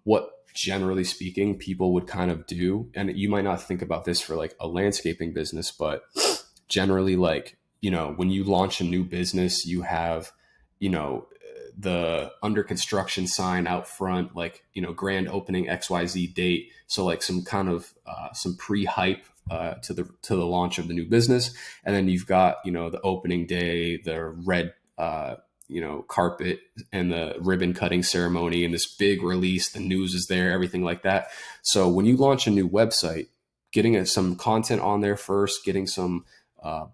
what generally speaking people would kind of do, and you might not think about this for like a landscaping business, but generally like, when you launch a new business, you have, the under construction sign out front, like, grand opening XYZ date. So like some kind of some pre-hype to the launch of the new business. And then you've got, the opening day, the red, carpet and the ribbon cutting ceremony and this big release, the news is there, everything like that. So when you launch a new website, getting some content on there first, getting some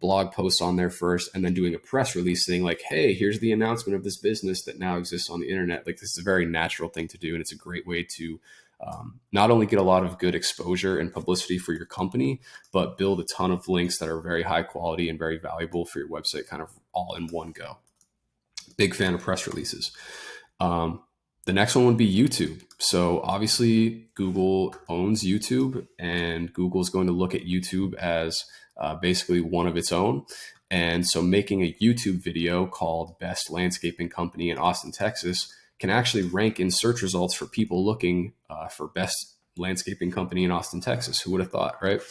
blog posts on there first, and then doing a press release saying like, hey, here's the announcement of this business that now exists on the internet. Like, this is a very natural thing to do. And it's a great way to not only get a lot of good exposure and publicity for your company, but build a ton of links that are very high quality and very valuable for your website, kind of all in one go. Big fan of press releases. The next one would be YouTube. So obviously Google owns YouTube, and Google's going to look at YouTube as basically one of its own. And so making a YouTube video called Best Landscaping Company in Austin, Texas can actually rank in search results for people looking for Best Landscaping Company in Austin, Texas. Who would have thought, right?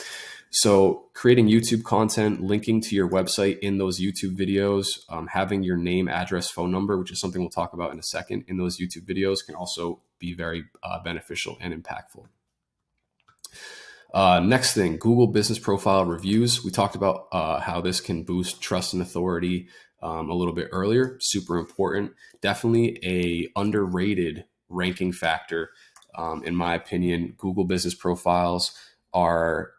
So creating YouTube content, linking to your website in those YouTube videos, having your name, address, phone number, which is something we'll talk about in a second, in those YouTube videos can also be very beneficial and impactful. Next thing, Google Business Profile reviews. We talked about how this can boost trust and authority a little bit earlier. Super important. Definitely a underrated ranking factor. In my opinion, Google Business Profiles are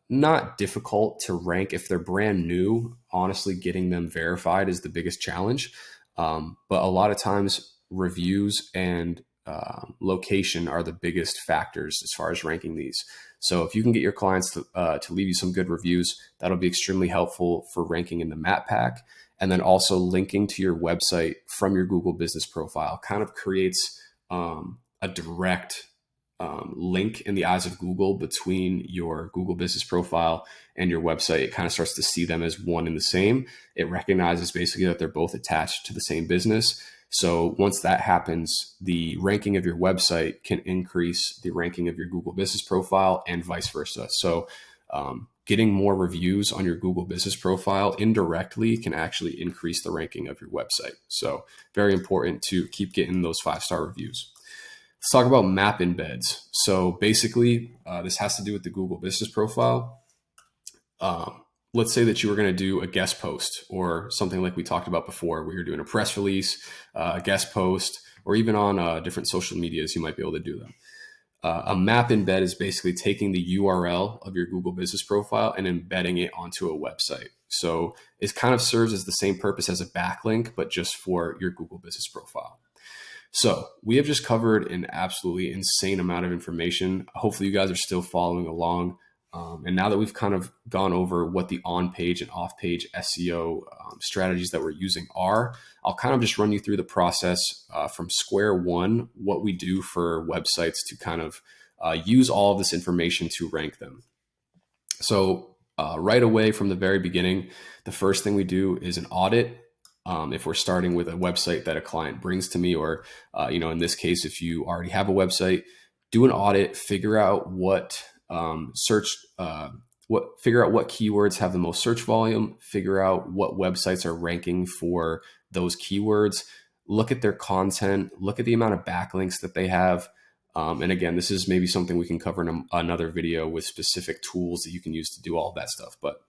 not difficult to rank if they're brand new. Honestly, getting them verified is the biggest challenge. But a lot of times reviews and location are the biggest factors as far as ranking these. So if you can get your clients to leave you some good reviews, that'll be extremely helpful for ranking in the map pack. And then also linking to your website from your Google Business Profile kind of creates a direct link in the eyes of Google between your Google Business Profile and your website. It kind of starts to see them as one and the same. It recognizes basically that they're both attached to the same business. So once that happens, the ranking of your website can increase the ranking of your Google Business Profile and vice versa. So getting more reviews on your Google Business Profile indirectly can actually increase the ranking of your website. So very important to keep getting those 5-star reviews. Let's talk about map embeds. So basically, this has to do with the Google Business Profile. Let's say that you were going to do a guest post or something like we talked about before, where you're doing a press release, a guest post, or even on different social medias, you might be able to do them. A map embed is basically taking the URL of your Google Business Profile and embedding it onto a website. So it kind of serves as the same purpose as a backlink, but just for your Google Business Profile. So we have just covered an absolutely insane amount of information. Hopefully you guys are still following along. And now that we've kind of gone over what the on-page and off-page SEO strategies that we're using are, I'll kind of just run you through the process from square one, what we do for websites to kind of use all of this information to rank them. So right away from the very beginning, the first thing we do is an audit. If we're starting with a website that a client brings to me, or in this case, if you already have a website, do an audit, figure out what figure out what keywords have the most search volume, figure out what websites are ranking for those keywords, look at their content, look at the amount of backlinks that they have. And again, this is maybe something we can cover in another video with specific tools that you can use to do all of that stuff. But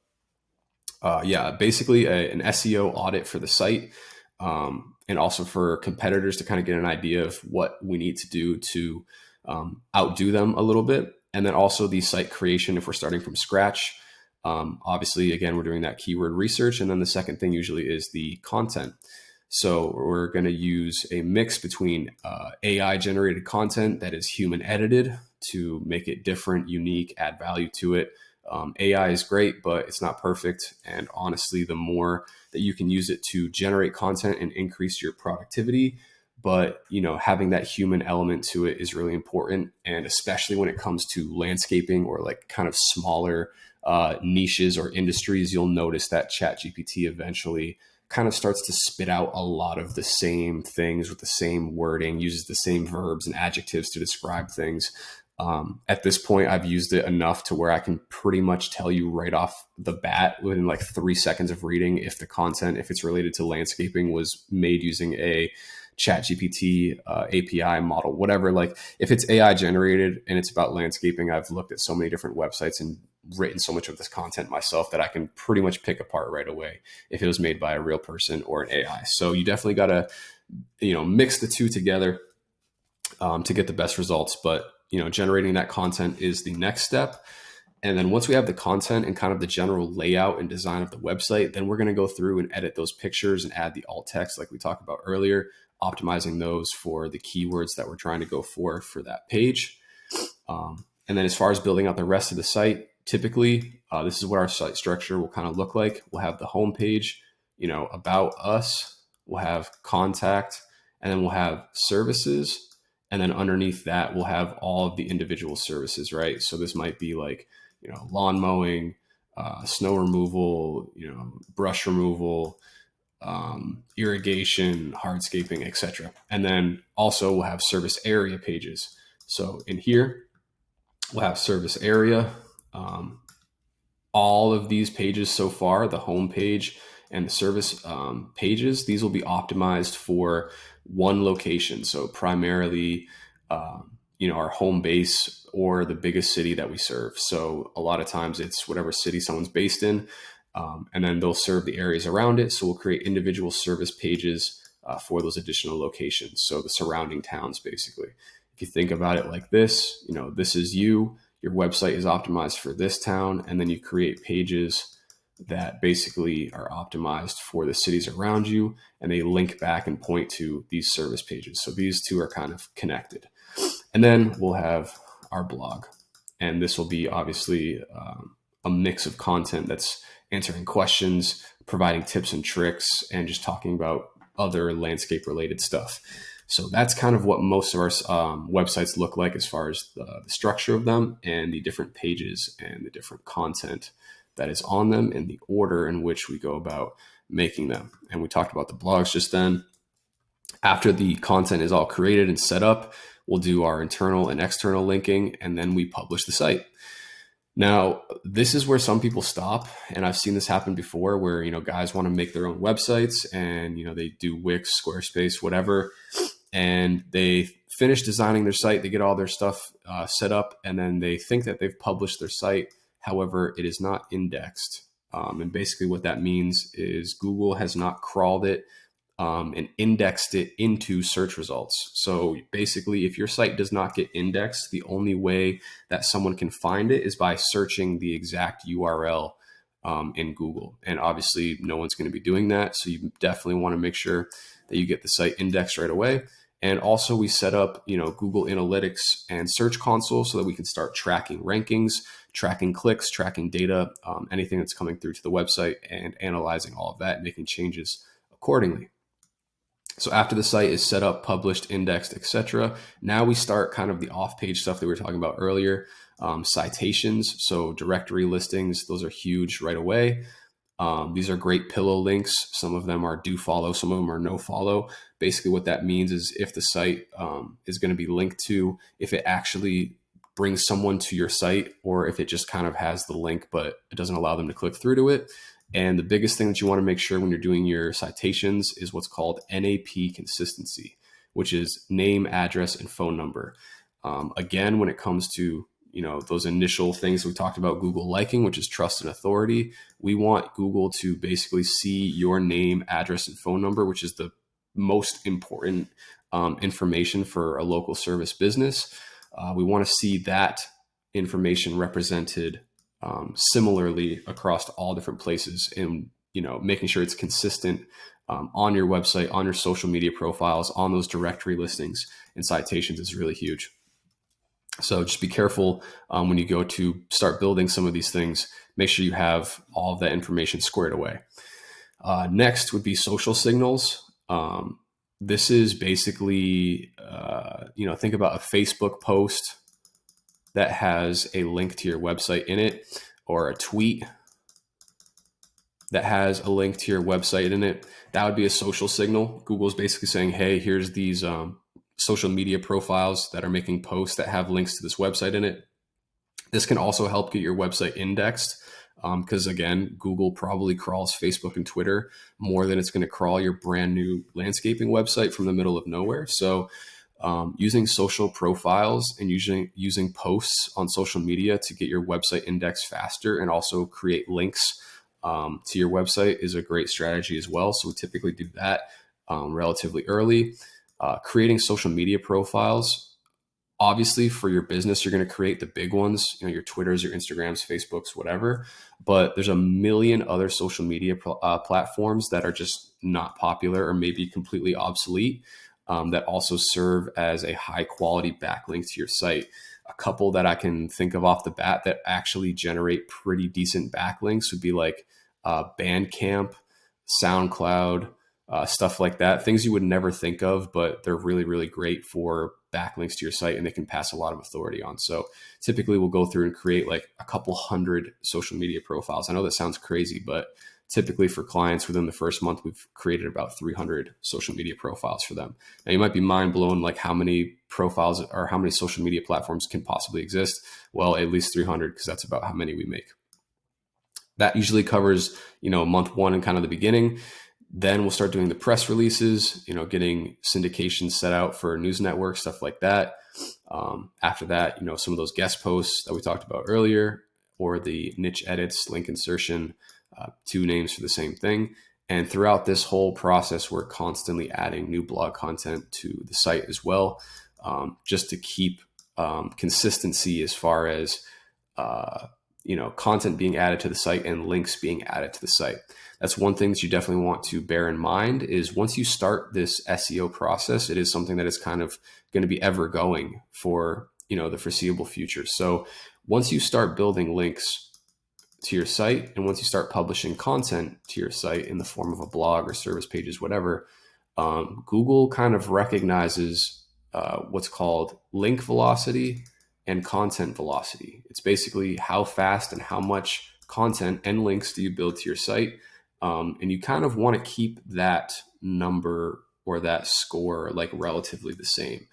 basically an SEO audit for the site, and also for competitors to kind of get an idea of what we need to do to outdo them a little bit. And then also the site creation if we're starting from scratch. Obviously, again, we're doing that keyword research. And then the second thing usually is the content. So we're going to use a mix between AI generated content that is human edited to make it different, unique, add value to it. AI is great, but it's not perfect. And honestly, the more that you can use it to generate content and increase your productivity, but having that human element to it is really important. And especially when it comes to landscaping or like kind of smaller niches or industries, you'll notice that ChatGPT eventually kind of starts to spit out a lot of the same things with the same wording, uses the same verbs and adjectives to describe things. At this point, I've used it enough to where I can pretty much tell you right off the bat within like 3 seconds of reading if the content, if it's related to landscaping, was made using a ChatGPT API model, whatever. Like if it's AI generated and it's about landscaping, I've looked at so many different websites and written so much of this content myself that I can pretty much pick apart right away if it was made by a real person or an AI. So you definitely got to, mix the two together to get the best results. But, generating that content is the next step. And then once we have the content and kind of the general layout and design of the website, then we're going to go through and edit those pictures and add the alt text like we talked about earlier, optimizing those for the keywords that we're trying to go for that page. And then as far as building out the rest of the site, typically, this is what our site structure will kind of look like. We'll have the home page, about us, we'll have contact, and then we'll have services. And then underneath that, we'll have all of the individual services, right? So this might be like, lawn mowing, snow removal, brush removal, irrigation, hardscaping, etc. And then also we'll have service area pages. So in here, we'll have service area. All of these pages so far, the home page and the service pages, these will be optimized for one location. So primarily, our home base or the biggest city that we serve. So a lot of times it's whatever city someone's based in, and then they'll serve the areas around it. So we'll create individual service pages for those additional locations. So the surrounding towns, basically. If you think about it like this, this is you. Your website is optimized for this town, and then you create pages that basically are optimized for the cities around you, and they link back and point to these service pages. So these two are kind of connected. And then we'll have our blog, and this will be obviously a mix of content that's answering questions, providing tips and tricks, and just talking about other landscape related stuff. So that's kind of what most of our websites look like as far as the structure of them and the different pages and the different content that is on them and the order in which we go about making them. And we talked about the blogs just then. After the content is all created and set up, we'll do our internal and external linking, and then we publish the site. Now, this is where some people stop, and I've seen this happen before where, guys want to make their own websites and, they do Wix, Squarespace, whatever. and they finish designing their site. They get all their stuff set up, and then they think that they've published their site. However, it is not indexed. And basically what that means is Google has not crawled it and indexed it into search results. So basically, if your site does not get indexed, the only way that someone can find it is by searching the exact URL in Google. And obviously, no one's going to be doing that. So you definitely want to make sure that you get the site indexed right away. And also, we set up, Google Analytics and Search Console so that we can start tracking rankings, tracking clicks, tracking data, anything that's coming through to the website, and analyzing all of that, making changes accordingly. So after the site is set up, published, indexed, etc., now we start kind of the off-page stuff that we were talking about earlier. Citations, so directory listings, those are huge right away. These are great pillow links. Some of them are do follow, some of them are no follow. Basically what that means is if the site is going to be linked to, if it actually brings someone to your site, or if it just kind of has the link, but it doesn't allow them to click through to it. And the biggest thing that you want to make sure when you're doing your citations is what's called NAP consistency, which is name, address, and phone number. Again, when it comes to those initial things we talked about Google liking, which is trust and authority, we want Google to basically see your name, address, and phone number, which is the most important information for a local service business. We want to see that information represented similarly across all different places, and making sure it's consistent on your website, on your social media profiles, on those directory listings and citations is really huge. So just be careful when you go to start building some of these things. Make sure you have all of that information squared away. Next would be social signals. This is basically, think about a Facebook post that has a link to your website in it, or a tweet that has a link to your website in it. That would be a social signal. Google's basically saying, hey, here's these social media profiles that are making posts that have links to this website in it. This can also help get your website indexed because, again, Google probably crawls Facebook and Twitter more than it's going to crawl your brand new landscaping website from the middle of nowhere. So using social profiles and using posts on social media to get your website indexed faster and also create links to your website is a great strategy as well. So we typically do that relatively early. Creating social media profiles, obviously for your business, you're going to create the big ones, your Twitters, your Instagrams, Facebooks, whatever. But there's a million other social media platforms that are just not popular or maybe completely obsolete that also serve as a high quality backlink to your site. A couple that I can think of off the bat that actually generate pretty decent backlinks would be like Bandcamp, SoundCloud, stuff like that. Things you would never think of, but they're really, really great for backlinks to your site, and they can pass a lot of authority on. So typically we'll go through and create like a couple hundred social media profiles. I know that sounds crazy, but typically for clients within the first month, we've created about 300 social media profiles for them. Now you might be mind blown, like how many profiles or how many social media platforms can possibly exist? Well, at least 300, because that's about how many we make. That usually covers, month one and kind of the beginning. Then we'll start doing the press releases, getting syndications set out for news networks, stuff like that. After that, some of those guest posts that we talked about earlier, or the niche edits, link insertion, two names for the same thing. And throughout this whole process, we're constantly adding new blog content to the site as well, just to keep consistency as far as content being added to the site and links being added to the site. That's one thing that you definitely want to bear in mind is once you start this SEO process, it is something that is kind of going to be ever going for, the foreseeable future. So once you start building links to your site and once you start publishing content to your site in the form of a blog or service pages, whatever, Google kind of recognizes what's called link velocity and content velocity. It's basically how fast and how much content and links do you build to your site. And you kind of want to keep that number or that score like relatively the same.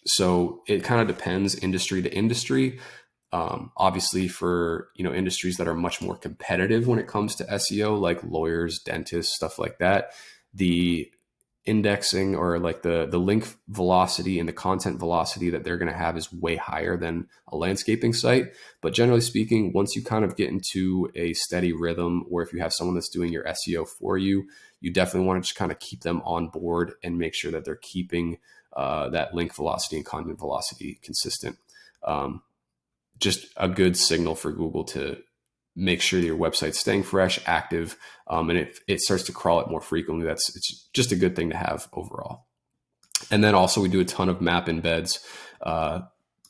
So it kind of depends industry to industry. Obviously for, industries that are much more competitive when it comes to SEO, like lawyers, dentists, stuff like that, the indexing or like the link velocity and the content velocity that they're going to have is way higher than a landscaping site. But generally speaking, once you kind of get into a steady rhythm, or if you have someone that's doing your SEO for you, you definitely want to just kind of keep them on board and make sure that they're keeping that link velocity and content velocity consistent. Just a good signal for Google to make sure that your website's staying fresh, active, and if it starts to crawl it more frequently, it's just a good thing to have overall. And then also we do a ton of map embeds.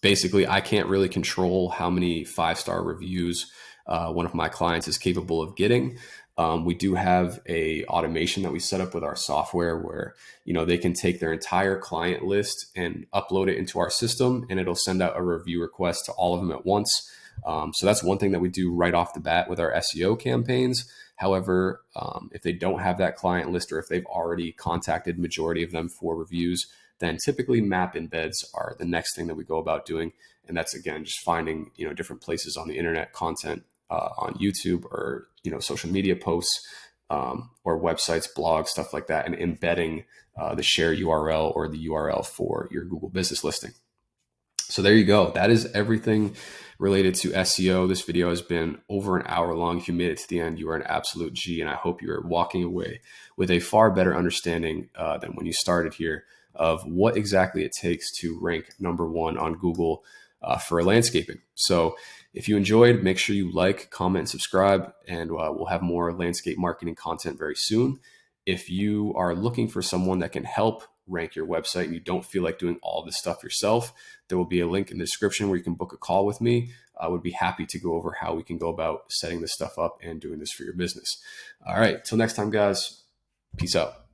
Basically, I can't really control how many 5-star reviews one of my clients is capable of getting. We do have a automation that we set up with our software where, they can take their entire client list and upload it into our system, and it'll send out a review request to all of them at once. So that's one thing that we do right off the bat with our SEO campaigns. However, if they don't have that client list, or if they've already contacted majority of them for reviews, then typically map embeds are the next thing that we go about doing. And that's, again, just finding, different places on the internet, content on YouTube, or, social media posts, or websites, blogs, stuff like that, and embedding the share URL or the URL for your Google business listing. So there you go. That is everything related to SEO. This video has been over an hour long. If you made it to the end, you are an absolute G, and I hope you are walking away with a far better understanding than when you started here of what exactly it takes to rank #1 on Google for landscaping. So if you enjoyed, make sure you like, comment, and subscribe, and we'll have more landscape marketing content very soon. If you are looking for someone that can help rank your website and you don't feel like doing all this stuff yourself, there will be a link in the description where you can book a call with me. I would be happy to go over how we can go about setting this stuff up and doing this for your business. All right, till next time, guys. Peace out.